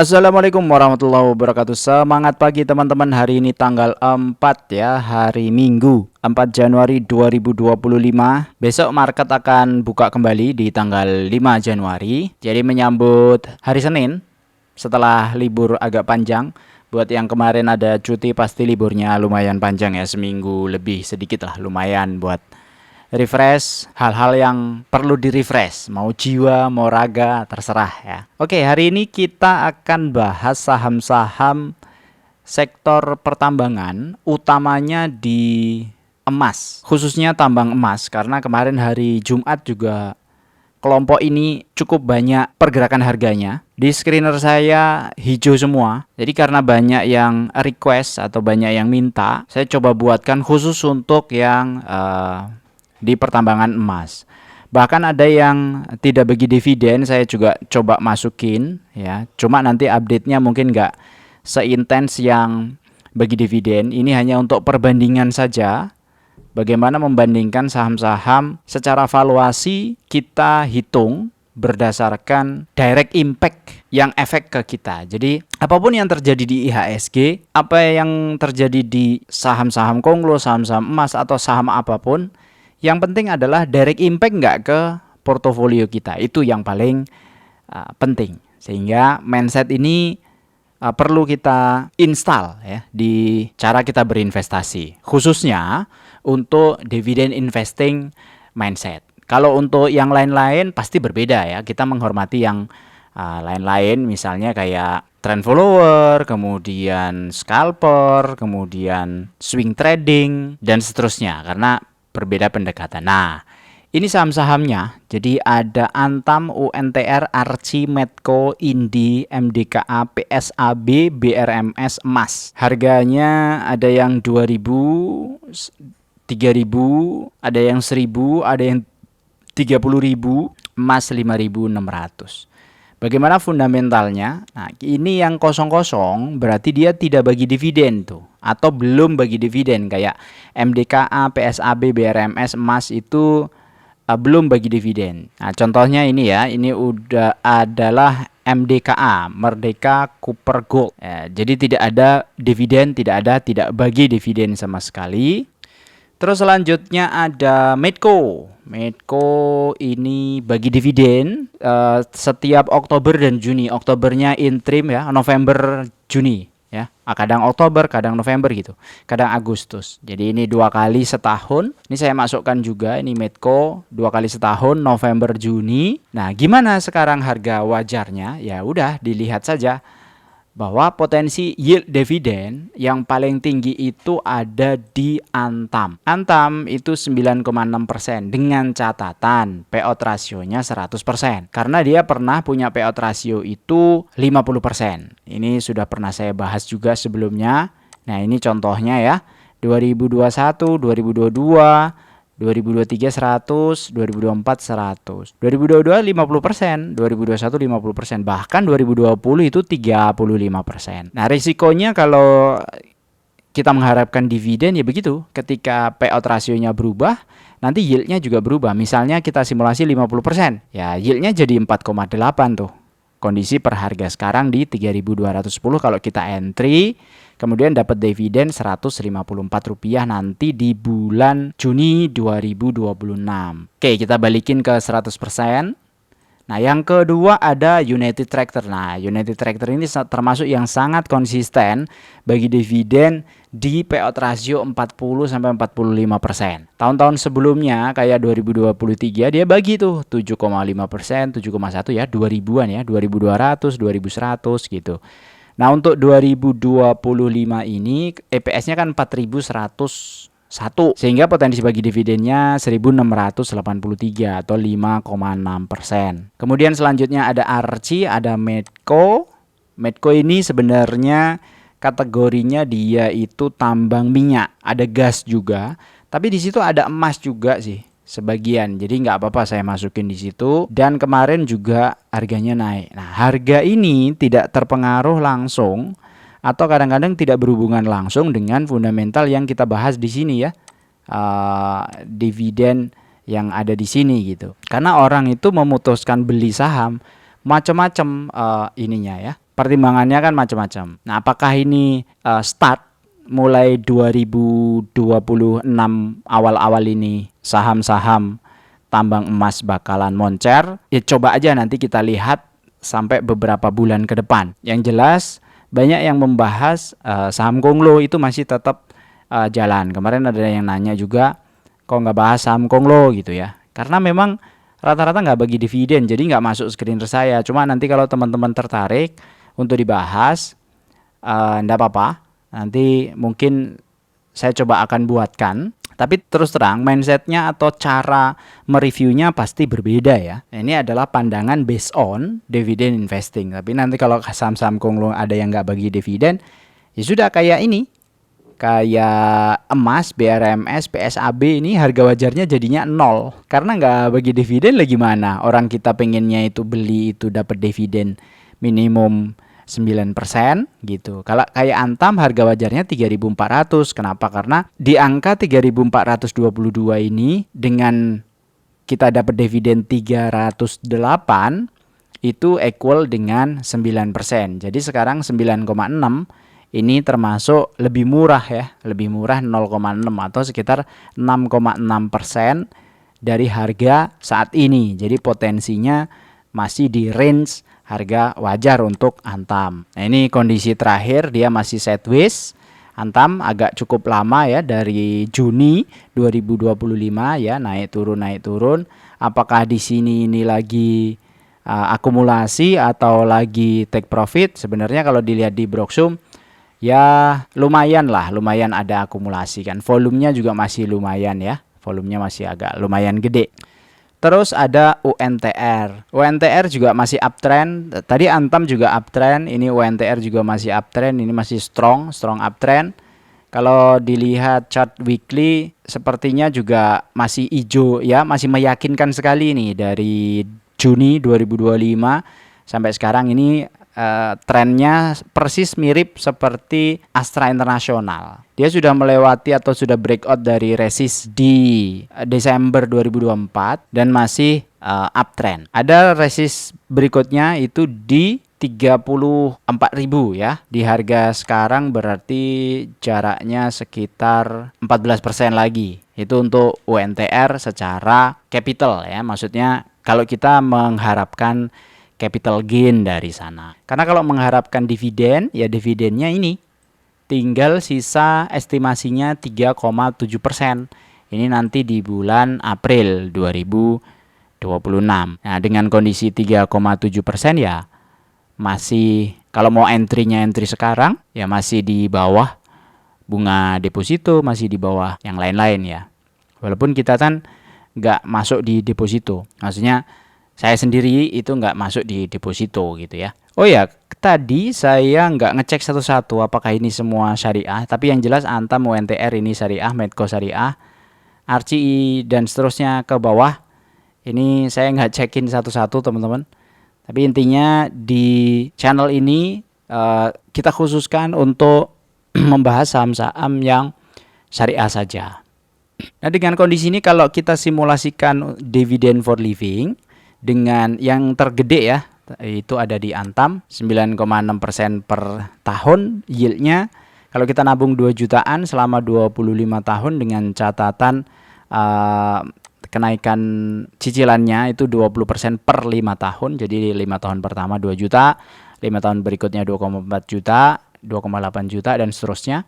Assalamualaikum warahmatullahi wabarakatuh. Semangat pagi teman-teman. Hari ini tanggal 4 ya, hari Minggu 4 Januari 2025. Besok market akan buka kembali di tanggal 5 Januari. Jadi menyambut hari Senin setelah libur agak panjang. Buat yang kemarin ada cuti pasti liburnya lumayan panjang ya, seminggu lebih sedikit lah, lumayan buat refresh hal-hal yang perlu di refresh, mau jiwa mau raga terserah ya. Oke, hari ini kita akan bahas saham-saham sektor pertambangan, utamanya di emas, khususnya tambang emas, karena kemarin hari Jumat juga kelompok ini cukup banyak pergerakan harganya. Di screener saya hijau semua. Jadi karena banyak yang request atau banyak yang minta, saya coba buatkan khusus untuk yang di pertambangan emas. Bahkan ada yang tidak bagi dividen, saya juga coba masukin ya. Cuma nanti update-nya mungkin nggak seintens yang bagi dividen. Ini hanya untuk perbandingan saja. Bagaimana membandingkan saham-saham secara valuasi kita hitung berdasarkan direct impact yang efek ke kita. Jadi apapun yang terjadi di IHSG, apa yang terjadi di saham-saham konglo, saham-saham emas atau saham apapun, yang penting adalah direct impact nggak ke portofolio kita. Itu yang paling penting. Sehingga mindset ini perlu kita install ya di cara kita berinvestasi. Khususnya untuk dividend investing mindset. Kalau untuk yang lain-lain pasti berbeda ya. Kita menghormati yang lain-lain, misalnya kayak trend follower, kemudian scalper, kemudian swing trading, dan seterusnya. Karena berbeda pendekatan. Nah, ini saham-sahamnya. Jadi ada Antam, UNTR, Arci, Medco, Indi, MDKA, PSAB, BRMS, Emas. Harganya ada yang 2000, 3000, ada yang 1000, ada yang 30.000, emas 5.600. Bagaimana fundamentalnya? Nah, ini yang kosong-kosong berarti dia tidak bagi dividen tuh, atau belum bagi dividen, kayak MDKA, PSAB, BRMS, emas itu belum bagi dividen. Nah, contohnya ini ya, ini udah adalah MDKA, Merdeka Copper Gold. Jadi tidak ada dividen, tidak bagi dividen sama sekali. Terus selanjutnya ada Medco. Medco ini bagi dividen setiap Oktober dan Juni. Oktobernya interim ya, November, Juni ya. Kadang Oktober, kadang November gitu. Kadang Agustus. Jadi ini 2 kali setahun. Ini saya masukkan juga, ini Medco 2 kali setahun, November, Juni. Nah, gimana sekarang harga wajarnya? Ya udah dilihat saja bahwa potensi yield dividen yang paling tinggi itu ada di Antam. Antam itu 9,6% dengan catatan payout rasionya 100%. Karena dia pernah punya payout rasio itu 50%. Ini sudah pernah saya bahas juga sebelumnya. Nah, ini contohnya ya. 2021, 2022, 2023 100, 2024 100, 2022 50%, 2021 50%, bahkan 2020 itu 35%. Nah, risikonya kalau kita mengharapkan dividen ya begitu, ketika payout rasionya berubah, nanti yieldnya juga berubah. Misalnya kita simulasi 50%, ya yieldnya jadi 4,8 tuh. Kondisi per harga sekarang di 3.210 kalau kita entry, kemudian dapat dividen Rp154 nanti di bulan Juni 2026. Oke, kita balikin ke 100%. Nah, yang kedua ada United Tractor. Nah, United Tractor ini termasuk yang sangat konsisten bagi dividen di payout rasio 40-45%. Tahun-tahun sebelumnya kayak 2023 dia bagi tuh 7,5%, 7,1 ya, 2000-an ya, 2200, 2100 gitu. Nah, untuk 2025 ini EPS-nya kan 4101, sehingga potensi bagi dividennya 1683 atau 5,6%. Kemudian selanjutnya ada Arci, ada Medco. Medco ini sebenarnya kategorinya dia itu tambang minyak, ada gas juga, tapi di situ ada emas juga sih sebagian. Jadi nggak apa-apa saya masukin di situ, dan kemarin juga harganya naik. Nah, harga ini tidak terpengaruh langsung atau kadang-kadang tidak berhubungan langsung dengan fundamental yang kita bahas di sini ya, dividen yang ada di sini gitu. Karena orang itu memutuskan beli saham macam-macam ininya ya, pertimbangannya kan macam-macam. Nah, apakah ini start mulai 2026 awal-awal ini saham-saham tambang emas bakalan moncer? Ya coba aja nanti kita lihat sampai beberapa bulan ke depan. Yang jelas banyak yang membahas saham Konglo itu masih tetap jalan. Kemarin ada yang nanya juga, kok nggak bahas saham Konglo gitu ya? Karena memang rata-rata nggak bagi dividen, jadi nggak masuk screener saya. Cuma nanti kalau teman-teman tertarik untuk dibahas, nggak apa-apa. Nanti mungkin saya coba akan buatkan. Tapi terus terang mindsetnya atau cara mereviewnya pasti berbeda ya. Nah, ini adalah pandangan based on dividend investing. Tapi nanti kalau saham-saham Konglo ada yang nggak bagi dividen, ya sudah kayak ini. Kayak emas, BRMS, PSAB ini harga wajarnya jadinya 0. Karena nggak bagi dividen lagi gimana? Orang kita pengennya itu beli itu dapat dividen minimum 9% gitu. Kalau kayak Antam harga wajarnya 3.400. Kenapa? Karena di angka 3.422 ini dengan kita dapat dividen 308 itu equal dengan 9%. Jadi sekarang 9,6 ini termasuk lebih murah ya, lebih murah 0,6 atau sekitar 6,6% dari harga saat ini. Jadi potensinya masih di range harga wajar untuk Antam. Nah, ini kondisi terakhir dia masih sideways. Antam agak cukup lama ya, dari Juni 2025 ya, naik turun. Apakah di sini ini lagi akumulasi atau lagi take profit? Sebenarnya kalau dilihat di Broksum ya lumayan ada akumulasi kan. Volumenya juga masih lumayan ya. Volumenya masih agak lumayan gede. Terus ada UNTR. UNTR juga masih uptrend. Tadi Antam juga uptrend, ini UNTR juga masih uptrend, ini masih strong uptrend. Kalau dilihat chart weekly sepertinya juga masih hijau ya, masih meyakinkan sekali nih dari Juni 2025 sampai sekarang ini trennya persis mirip seperti Astra International. Dia sudah melewati atau sudah breakout dari resist di Desember 2024 dan masih uptrend. Ada resist berikutnya itu di 34.000 ya. Di harga sekarang berarti jaraknya sekitar 14% lagi. Itu untuk UNTR secara capital ya. Maksudnya kalau kita mengharapkan capital gain dari sana. Karena kalau mengharapkan dividen, ya dividennya ini tinggal sisa estimasinya 3,7%. Ini nanti di bulan April 2026. Nah, dengan kondisi 3,7% ya masih, kalau mau entry sekarang ya masih di bawah bunga deposito, masih di bawah yang lain-lain ya. Walaupun kita kan nggak masuk di deposito. Maksudnya saya sendiri itu nggak masuk di deposito gitu ya. Oh ya, tadi saya nggak ngecek satu-satu apakah ini semua syariah. Tapi yang jelas Antam, UNTR ini syariah, Medco syariah, RCI dan seterusnya ke bawah. Ini saya nggak cekin satu-satu teman-teman. Tapi intinya di channel ini kita khususkan untuk membahas saham-saham yang syariah saja. Nah, dengan kondisi ini kalau kita simulasikan dividend for living dengan yang tergede ya, itu ada di Antam 9,6% per tahun yieldnya. Kalau kita nabung 2 jutaan selama 25 tahun dengan catatan kenaikan cicilannya itu 20% per 5 tahun. Jadi 5 tahun pertama 2 juta, 5 tahun berikutnya 2,4 juta, 2,8 juta dan seterusnya.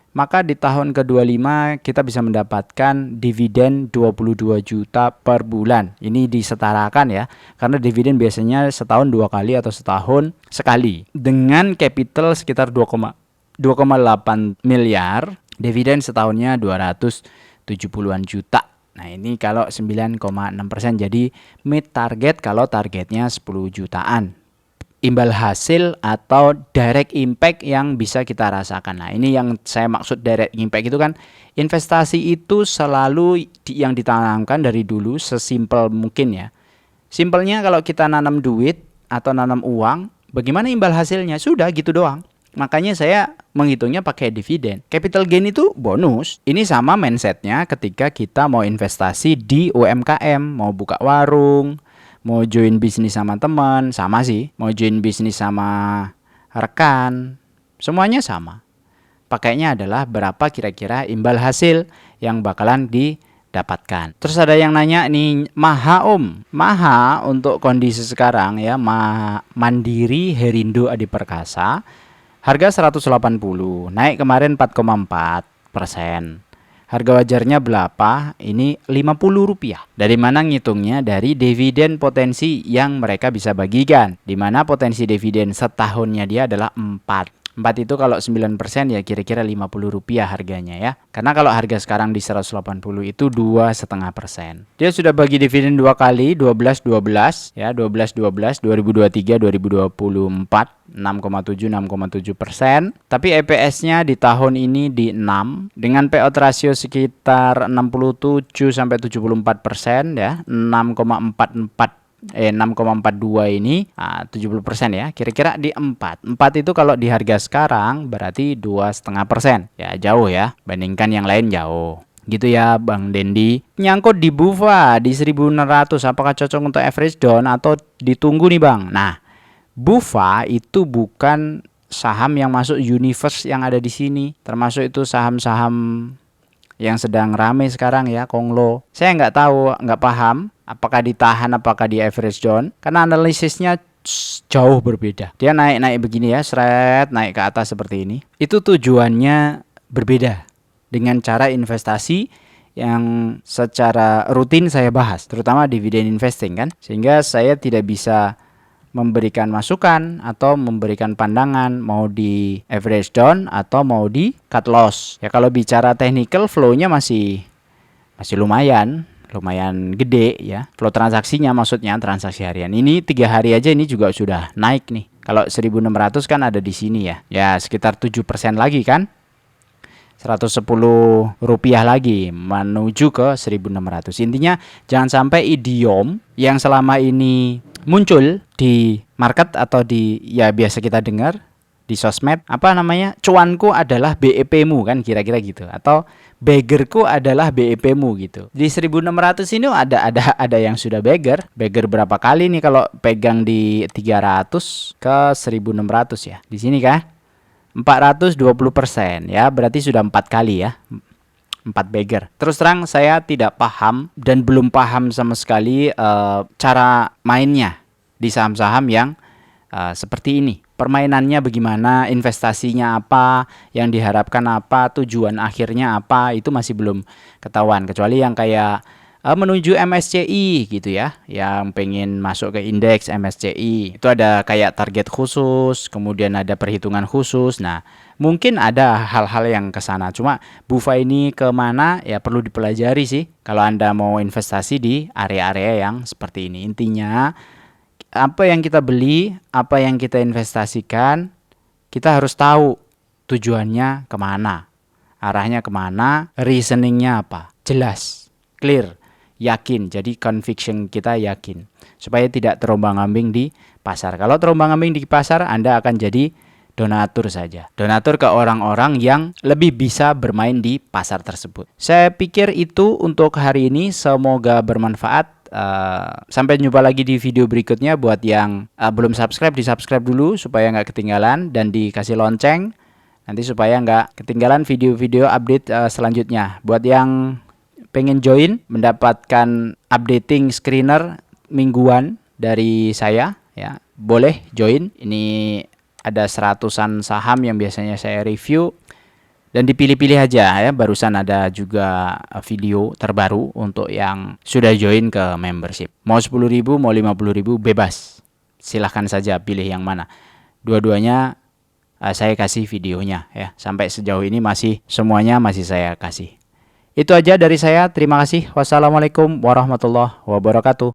Maka di tahun ke-25 kita bisa mendapatkan dividen 22 juta per bulan. Ini disetarakan ya, karena dividen biasanya setahun 2 kali atau setahun sekali. Dengan capital sekitar 2,8 miliar, dividen setahunnya 270-an juta. Nah, ini kalau 9,6%, jadi mid target kalau targetnya 10 jutaan. Imbal hasil atau direct impact yang bisa kita rasakan. Nah, ini yang saya maksud direct impact itu kan, investasi itu selalu yang ditanamkan dari dulu sesimpel mungkin ya. Simpelnya kalau kita nanam duit atau nanam uang, bagaimana imbal hasilnya? Sudah gitu doang. Makanya saya menghitungnya pakai dividen. Capital gain itu bonus. Ini sama mindsetnya ketika kita mau investasi di UMKM, mau buka warung, mau join bisnis sama teman, sama sih. Mau join bisnis sama rekan, semuanya sama. Pakainya adalah berapa kira-kira imbal hasil yang bakalan didapatkan. Terus ada yang nanya nih, Maha Om. Maha untuk kondisi sekarang ya, Mandiri Herindo Adi Perkasa, harga 180, naik kemarin 4,4%. Harga wajarnya berapa? Ini Rp50. Dari mana ngitungnya? Dari dividen potensi yang mereka bisa bagikan. Di mana potensi dividen setahunnya dia adalah 4. 4 itu kalau 9% ya kira-kira Rp50 harganya ya. Karena kalau harga sekarang di 180 itu 2,5%. Dia sudah bagi dividen 2 kali, 12-12 ya, 12-12 2023 2024. 6,7%. Tapi EPS-nya di tahun ini di 6 dengan payout ratio sekitar 67-74% ya, 6,42 ini 70% ya, kira-kira di 4 itu kalau di harga sekarang berarti 2,5% ya, jauh ya, bandingkan yang lain jauh gitu ya Bang Dendi. Nyangkut di BUFA di 1.600, apakah cocok untuk average down atau ditunggu nih Bang? Nah, BUFA itu bukan saham yang masuk universe yang ada di sini, termasuk itu saham-saham yang sedang rame sekarang ya, Konglo. Saya nggak tahu, nggak paham apakah ditahan, apakah di average down, karena analisisnya jauh berbeda. Dia naik-naik begini ya, seret naik ke atas seperti ini. Itu tujuannya berbeda dengan cara investasi yang secara rutin saya bahas, terutama dividend investing kan, sehingga saya tidak bisa memberikan masukan atau memberikan pandangan mau di average down atau mau di cut loss. Ya kalau bicara technical flow-nya masih lumayan gede ya. Flow transaksinya maksudnya transaksi harian. Ini 3 hari aja ini juga sudah naik nih. Kalau 1.600 kan ada di sini ya. Ya sekitar 7% lagi kan. Rp110 lagi menuju ke 1.600. Intinya jangan sampai idiom yang selama ini muncul di market atau di ya biasa kita dengar di sosmed, apa namanya, cuanku adalah BEP-mu kan, kira-kira gitu, atau beggarku adalah BEP-mu gitu. Di 1.600 ini ada yang sudah beggar berapa kali nih kalau pegang di 300 ke 1.600 ya. Di sini kan 420% ya, berarti sudah 4 kali ya. 4 beggar. Terus terang saya tidak paham dan belum paham sama sekali cara mainnya di saham-saham yang seperti ini. Permainannya bagaimana, investasinya apa, yang diharapkan apa, tujuan akhirnya apa, itu masih belum ketahuan. Kecuali yang kayak menuju MSCI gitu ya, yang pengen masuk ke indeks MSCI. Itu ada kayak target khusus, kemudian ada perhitungan khusus. Nah, mungkin ada hal-hal yang ke sana. Cuma BUFA ini kemana ya perlu dipelajari sih. Kalau Anda mau investasi di area-area yang seperti ini. Intinya apa yang kita beli, apa yang kita investasikan, kita harus tahu tujuannya kemana, arahnya kemana, reasoningnya apa, jelas, clear, yakin. Jadi conviction kita yakin, supaya tidak terombang-ambing di pasar. Kalau terombang-ambing di pasar, Anda akan jadi donatur saja. Donatur ke orang-orang yang lebih bisa bermain di pasar tersebut. Saya pikir itu untuk hari ini, semoga bermanfaat. Sampai jumpa lagi di video berikutnya. Buat yang belum subscribe, di subscribe dulu supaya nggak ketinggalan, dan dikasih lonceng nanti supaya nggak ketinggalan video-video update selanjutnya. Buat yang pengen join mendapatkan updating screener mingguan dari saya ya, boleh join. Ini ada 100-an saham yang biasanya saya review dan dipilih-pilih aja ya. Barusan ada juga video terbaru untuk yang sudah join ke membership. Mau 10.000, mau 50.000 bebas. Silahkan saja pilih yang mana. Dua-duanya saya kasih videonya ya. Sampai sejauh ini semuanya masih saya kasih. Itu aja dari saya. Terima kasih. Wassalamualaikum warahmatullahi wabarakatuh.